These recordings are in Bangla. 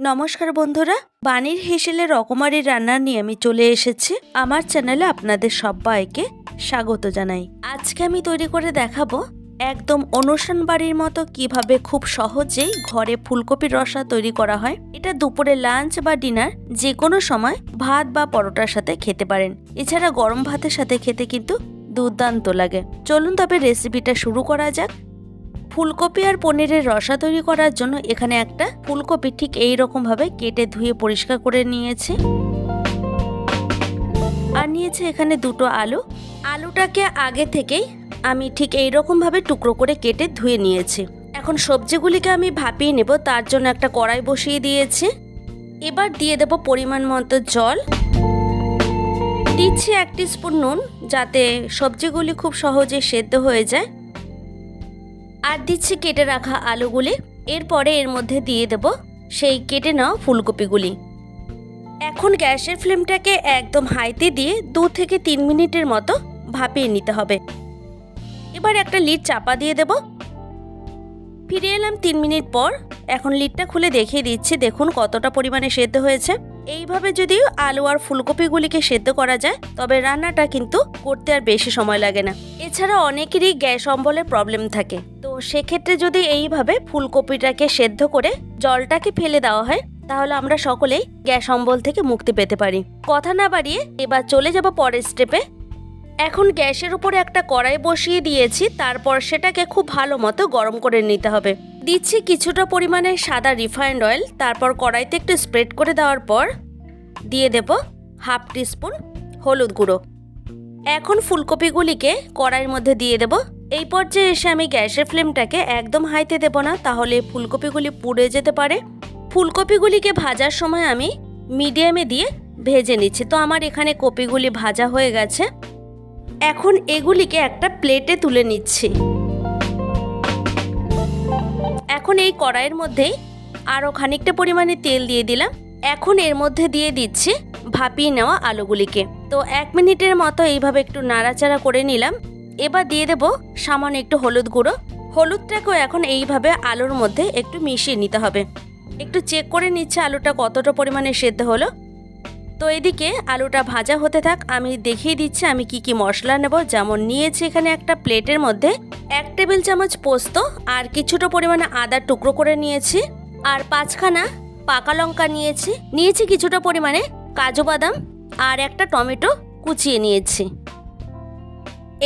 নমস্কার বন্ধুরা, বানির হেসেলের রকমারি রান্না নিয়ে আমি চলে এসেছি। আমার চ্যানেলে আপনাদের সবাইকে স্বাগত জানাই। আজকে আমি তৈরি করে দেখাবো একদম অনুষ্ঠান বাড়ির মতো কিভাবে খুব সহজেই ঘরে ফুলকপির রসা তৈরি করা হয়। এটা দুপুরে লাঞ্চ বা ডিনার যে কোনো সময় ভাত বা পরোটার সাথে খেতে পারেন। এছাড়া গরম ভাতের সাথে খেতে কিন্তু দুর্দান্ত লাগে। চলুন তবে রেসিপিটা শুরু করা যাক। ফুলকপি আর পনিরের রসা তৈরি করার জন্য এখানে একটা ফুলকপি ঠিক এই রকম ভাবে কেটে ধুয়ে পরিষ্কার করে নিয়েছি। আর নিয়েছি এখানে দুটো আলু। আলুটাকে আগে থেকেই আমি ঠিক এই রকম ভাবে টুকরো করে কেটে ধুয়ে নিয়েছি। এখন সবজিগুলিকে আমি ভাপিয়ে নেব, তার জন্য একটা কড়াই বসিয়ে দিয়েছি। এবার দিয়ে দেব পরিমাণ মতো জল, দিচ্ছি 1 টিস্পুন নুন যাতে সবজিগুলি খুব সহজে সেদ্ধ হয়ে যায়, আর দিচ্ছি কেটে রাখা আলুগুলি। এরপরে এর মধ্যে দিয়ে দেব সেই কেটে নেওয়া ফুলকপিগুলি। এখন গ্যাসের ফ্লেমটাকে একদম হাইতে দিয়ে 2 থেকে 3 মিনিটের মতো ভাপিয়ে নিতে হবে। এবার একটা লিড চাপা দিয়ে দেব। ফিরে এলাম 3 মিনিট পর। এখন লিডটা খুলে দেখিয়ে দিচ্ছি, দেখুন কতটা পরিমাণে সেদ্ধ হয়েছে। এইভাবে যদি আলু আর ফুলকপিগুলিকে সেদ্ধ করা যায় তবে রান্নাটা কিন্তু করতে আর বেশি সময় লাগে না। এছাড়া অনেকেরই গ্যাস অম্বলের প্রবলেম থাকে, তো সেক্ষেত্রে যদি এইভাবে ফুলকপিটাকে সেদ্ধ করে জলটাকে ফেলে দেওয়া হয় তাহলে আমরা সকলেই গ্যাস অম্বল থেকে মুক্তি পেতে পারি। কথা না বাড়িয়ে এবার চলে যাব পরের স্টেপে। এখন গ্যাসের উপরে একটা কড়াই বসিয়ে দিয়েছি, তারপর সেটাকে খুব ভালো মতো গরম করে নিতে হবে। দিচ্ছি কিছুটা পরিমাণে সাদা রিফাইন্ড অয়েল, তারপর কড়াইতে একটু স্প্রেড করে দেওয়ার পর দিয়ে দেব 1/2 টিস্পুন হলুদ গুঁড়ো। এখন ফুলকপিগুলিকে কড়াইয়ের মধ্যে দিয়ে দেব। এই পর্যায়ে এসে আমি গ্যাসের ফ্লেমটাকে একদম হাইতে দেব না, তাহলে ফুলকপিগুলি পুড়ে যেতে পারে। ফুলকপিগুলিকে ভাজার সময় আমি মিডিয়ামে দিয়ে ভেজে নিচ্ছি। তো আমার এখানে কপিগুলি ভাজা হয়ে গেছে। এখন এগুলিকে একটা প্লেটে তুলে নিচ্ছি। এখন এই কড়াইয়ের মধ্যেই আরও খানিকটা পরিমাণে তেল দিয়ে দিলাম। এখন এর মধ্যে দিয়ে দিচ্ছি ভাপিয়ে নেওয়া আলুগুলিকে। তো 1 মিনিটের মতো এইভাবে একটু নাড়াচাড়া করে নিলাম। এবার দিয়ে দেব সামান্য একটু হলুদ গুঁড়ো। হলুদটাকেও এখন এইভাবে আলুর মধ্যে একটু মিশিয়ে নিতে হবে। একটু চেক করে নিচ্ছে আলুটা কতটা পরিমাণে সেদ্ধ হলো। তো এদিকে আলুটা ভাজা হতে থাক, আমি দেখিয়ে দিচ্ছি আমি কি মশলা নেব। যেমন নিয়েছি এখানে একটা প্লেটের মধ্যে 1 টেবিল চামচ পোস্ত, আর কিছুটা পরিমাণে আদার টুকরো করে নিয়েছি, আর 5খানা পাকা লঙ্কা নিয়েছি কিছুটা পরিমাণে কাজু বাদাম, আর একটা টমেটো কুচিয়ে নিয়েছি।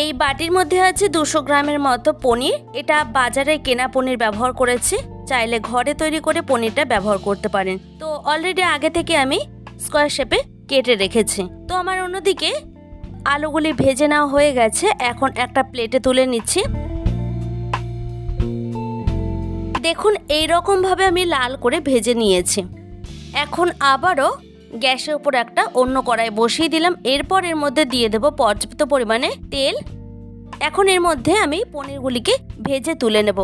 এই বাটির মধ্যে আছে 200 গ্রামের মতো পনির। এটা বাজারে কেনা পনির ব্যবহার করেছি, চাইলে ঘরে তৈরি করে পনিরটা ব্যবহার করতে পারেন। তো অলরেডি আগে থেকে আমি স্কোয়ার শেপে কেটে রেখেছি। তো আমার অন্যদিকে আলুগুলি ভেজে নেওয়া হয়ে গেছে। এখন একটা প্লেটে তুলে নিচ্ছি। দেখুন এই রকম ভাবে আমি লাল করে ভেজে নিয়েছি। এখন আবারও গ্যাসের উপর একটা অন্য কড়াই বসিয়ে দিলাম। এরপর এর মধ্যে দিয়ে দেব পর্যাপ্ত পরিমাণে তেল। এখন এর মধ্যে আমি পনিরগুলিকে ভেজে তুলে নেব।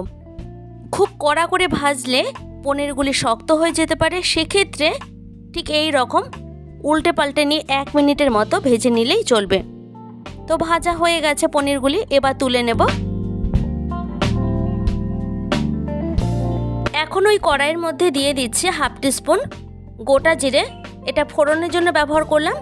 খুব কড়া করে ভাজলে পনিরগুলি শক্ত হয়ে যেতে পারে, সেক্ষেত্রে ঠিক এই রকম উল্টে পাল্টে নিয়ে 1 মিনিটের মতো ভেজে নিলেই চলবে। তো ভাজা হয়ে গেছে পনিরগুলি, এবার তুলে নেব। এখন ওই কড়াইয়ের মধ্যে দিয়ে দিচ্ছি 1/2 টিস্পুন গোটা জিরে। এটা ফোড়নের জন্য ব্যবহার করলাম।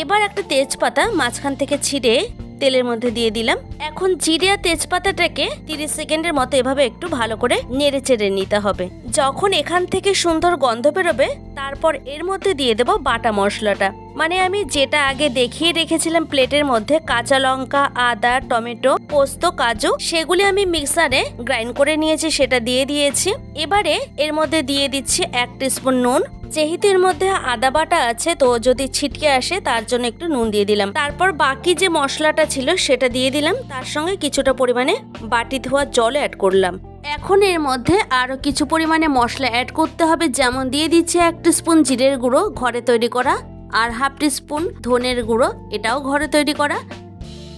এবার একটা তেজপাতা মাঝখান থেকে ছিঁড়ে তেলের মধ্যে দিয়ে দিলাম। এখন জিরে আর তেজপাতাটাকে 30 সেকেন্ডের মতো এভাবে একটু ভালো করে নেড়ে চেড়ে নিতে হবে। যখন এখান থেকে সুন্দর গন্ধ বেরোবে তারপর এর মধ্যে দিয়ে দেব বাটা মশলাটা। মানে আমি যেটা আগে দেখিয়ে রেখেছিলাম প্লেটের মধ্যে, কাঁচা লঙ্কা, আদা, টমেটো, পোস্ত, কাজু, সেগুলি আমি মিক্সারে গ্রাইন্ড করে নিয়েছি, সেটা দিয়ে দিয়েছি। এবারে এর মধ্যে দিয়ে দিচ্ছি 1 টিস্পুন নুন। যেহেতু এর মধ্যে আদা বাটা আছে, তো যদি ছিটকে আসে তার জন্য একটু নুন দিয়ে দিলাম। তারপর বাকি যে মশলাটা ছিল সেটা দিয়ে দিলাম, তার সঙ্গে কিছুটা পরিমাণে বাটি ধোয়া জল অ্যাড করলাম। এখন এর মধ্যে আরও কিছু পরিমাণে মশলা অ্যাড করতে হবে। যেমন দিয়ে দিচ্ছি 1 টিস্পুন জিরের গুঁড়ো ঘরে তৈরি করা, আর 1/2 টিস্পুন ধনের গুঁড়ো, এটাও ঘরে তৈরি করা।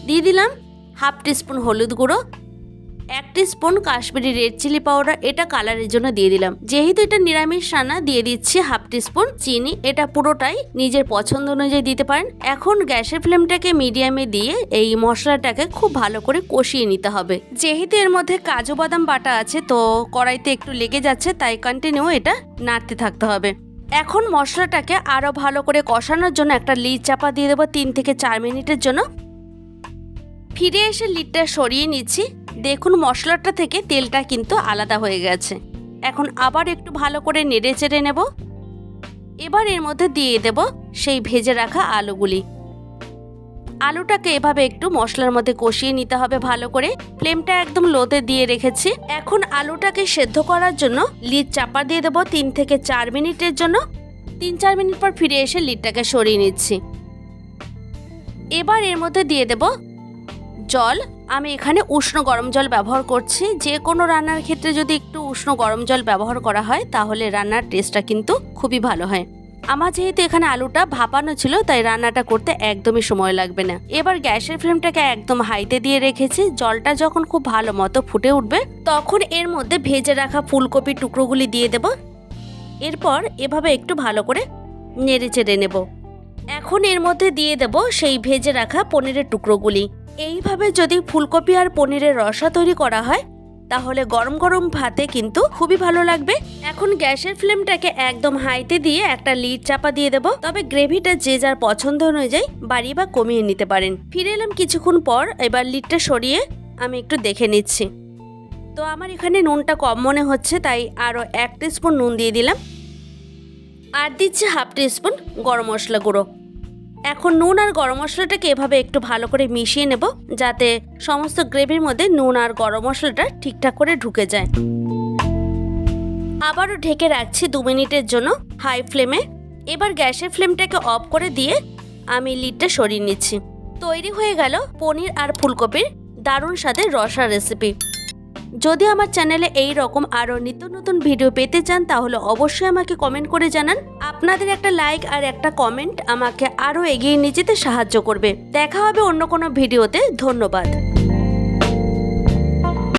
দিয়ে দিলাম 1/2 টিস্পুন হলুদ গুঁড়ো, 1 teaspoon Kashmiri red chilli powder, এটা কালারের জন্য দিয়ে দিলাম। যেহেতু এটা নিরামিষ রান্না দিয়ে দিচ্ছি 1/2 টিস্পুন চিনি। এটা পুরোটাই নিজের পছন্দ অনুযায়ী দিতে পারেন। এখন গ্যাসের ফ্লেমটাকে মিডিয়ামে দিয়ে এই মশলাটাকে খুব ভালো করে কষিয়ে নিতে হবে। যেহেতু এর মধ্যে কাজু বাদাম বাটা আছে, তো কড়াইতে একটু লেগে যাচ্ছে, তাই কন্টিনিউ এটা নাড়তে থাকতে হবে। এখন মশলাটাকে আরও ভালো করে কষানোর জন্য একটা লিড চাপা দিয়ে দেবো 3 থেকে 4 মিনিটের জন্য। ফিরে এসে লিডটা সরিয়ে নিচ্ছি। দেখুন মশলাটা থেকে তেলটা কিন্তু আলাদা হয়ে গেছে। এখন আবার একটু ভালো করে নেড়ে চেড়ে নেব। এবার এর মধ্যে দিয়ে দেব সেই ভেজে রাখা আলুগুলি। আলুটাকে এভাবে একটু মশলার মধ্যে কষিয়ে নিতে হবে ভালো করে। ফ্লেমটা একদম লোতে দিয়ে রেখেছি। এখন আলুটাকে সেদ্ধ করার জন্য লিড চাপা দিয়ে দেবো 3 থেকে 4 মিনিটের জন্য। 3-4 মিনিট পর ফিরে এসে লিডটাকে সরিয়ে নিচ্ছি। এবার এর মধ্যে দিয়ে দেব জল। আমি এখানে উষ্ণ গরম জল ব্যবহার করছি। যে কোনো রান্নার ক্ষেত্রে যদি একটু উষ্ণ গরম জল ব্যবহার করা হয় তাহলে রান্নার টেস্টটা কিন্তু খুবই ভালো হয়। আমার যেহেতু এখানে আলুটা ভাপানো ছিল তাই রান্নাটা করতে একদমই সময় লাগবে না। এবার গ্যাসের ফ্লেমটাকে একদম হাইতে দিয়ে রেখেছি। জলটা যখন খুব ভালো মতো ফুটে উঠবে তখন এর মধ্যে ভেজে রাখা ফুলকপির টুকরোগুলি দিয়ে দেব। এরপর এভাবে একটু ভালো করে নেড়ে চেড়ে নেব। এখন এর মধ্যে দিয়ে দেব সেই ভেজে রাখা পনিরের টুকরোগুলি। এইভাবে যদি ফুলকপি আর পনিরের রসা তৈরি করা হয় তাহলে গরম গরম ভাতে কিন্তু খুবই ভালো লাগবে। এখন গ্যাসের ফ্লেমটাকে একদম হাইতে দিয়ে একটা লিড চাপা দিয়ে দেব। তবে গ্রেভিটা যে যার পছন্দ অনুযায়ী বাড়িয়ে বা কমিয়ে নিতে পারেন। ফিরে এলাম কিছুক্ষণ পর। এবার লিডটা সরিয়ে আমি একটু দেখে নিচ্ছি। তো আমার এখানে নুনটা কম মনে হচ্ছে তাই আরও 1 টিস্পুন নুন দিয়ে দিলাম। আর দিচ্ছি 1/2 টিস্পুন গরম মশলা গুঁড়ো। এখন নুন আর গরম মশলাটাকে এভাবে একটু ভালো করে মিশিয়ে নেব যাতে সমস্ত গ্রেভির মধ্যে নুন আর গরম মশলাটা ঠিকঠাক করে ঢুকে যায়। আবারও ঢেকে রাখছি 2 মিনিটের জন্য হাই ফ্লেমে। এবার গ্যাসের ফ্লেমটাকে অফ করে দিয়ে আমি লিডটা সরিয়ে নিচ্ছি। তৈরি হয়ে গেল পনির আর ফুলকপির দারুণ স্বাদের রসা রেসিপি। যদি আমার চ্যানেলে এই রকম আরও নিত্য নতুন ভিডিও পেতে চান তাহলে অবশ্যই আমাকে কমেন্ট করে জানান। আপনাদের একটা লাইক আর একটা কমেন্ট আমাকে আরও এগিয়ে নিয়ে যেতে সাহায্য করবে। দেখা হবে অন্য কোনো ভিডিওতে। ধন্যবাদ।